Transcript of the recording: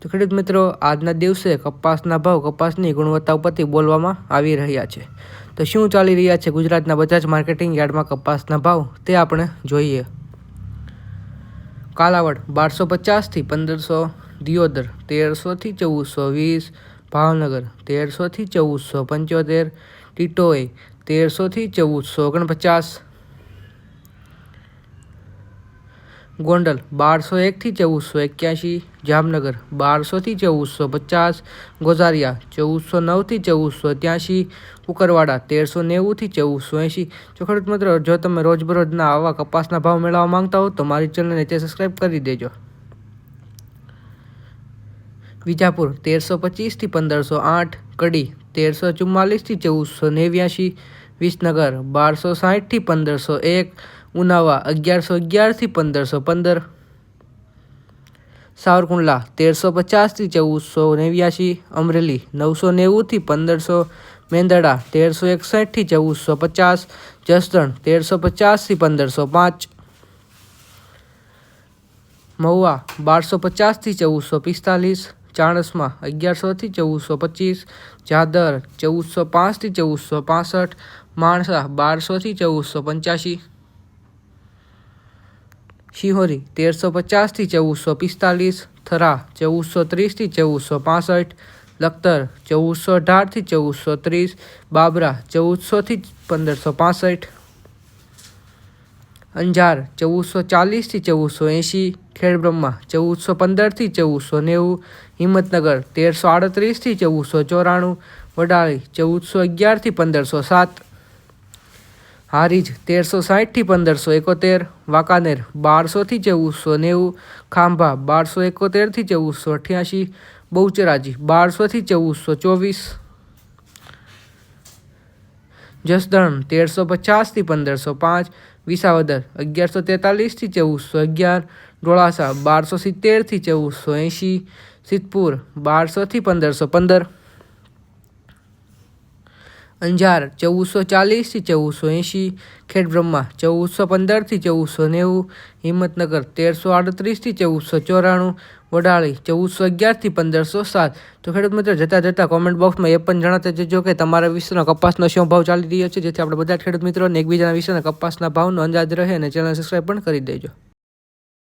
તો ખેડૂત મિત્રો, આજના દિવસે કપાસના ભાવ કપાસની ગુણવત્તા ઉપરથી બોલવામાં આવી રહ્યા છે. તો શું ચાલી રહ્યા છે ગુજરાતના બધા જ માર્કેટિંગ યાર્ડમાં કપાસના ભાવ તે આપણે જોઈએ. કાલાવડ 1250 થી 1500, દિયોદર 1300 થી 1420, ભાવનગર 1300 થી 1475, ટીટોઈ 1300 થી 1449, ગોંડલ 1201 થી 1481, જામનગર 1200 થી 1450, ગોઝારિયા 1409 થી 1483, કુકરવાડા 1390 થી 1480. જો ખેડૂત મિત્રો, જો તમે રોજબરોજના આવા કપાસના ભાવ મેળવવા માંગતા હો તો મારી ચેનલને નીચે સબસ્ક્રાઈબ કરી દેજો. વિજાપુર 1325 થી 1508, કડી 1344 થી 1489, વિસનગર 1260 થી 1501, ઉનાવા 1111 થી 1515, સાવરકુંડલા 1350 થી 1489, અમરેલી 990 થી 1500, મેંદરડા 1361 થી 1450, જસદણ 1350 થી 1505, મહુવા 1250 થી 1445, ચાણસ્મા 1100 થી 1425, જાદર 1405 થી 1465, માણસા 1200 થી 1485, શિહોરી 1350 થી 1445, થરા 1430 થી 1465, લખતર 1418 થી 1430, બાબરા 1400 થી 1565, અંજાર 1440 થી 1480, ખેડબ્રહ્મા 1415 થી 1490, હિંમતનગર 1338 થી 1494, વડાળી 1411 થી 1507, હારીજ 1360 થી 1571, વાંકાનેર 1200 થી 1490, ખાંભા 1271 થી 1488, બહુચરાજી 1200 થી 1424, જસદણ 1350 થી 1505, વિસાવદર 1143 થી 1411, ડોળાસા 1270 થી 1480, સિદ્ધપુર 1200 થી 1515, અંજાર 1440 થી 1480, ખેડબ્રહ્મા 1415 થી 1490, હિંમતનગર 1338 થી 1494, વડાળી 1411 થી 1507. તો ખેડૂત મિત્રો, જતા કોમેન્ટ બોક્સમાં એ પણ જણાવતા જજો કે તમારા વિશ્વના કપાસનો શું ભાવ ચાલી રહ્યો છે, જેથી આપણે બધા ખેડૂત મિત્રોને એકબીજાના વિશ્વના કપાસના ભાવનો અંદાજ રહે અને ચેનલ સબસ્ક્રાઈબ પણ કરી દેજો.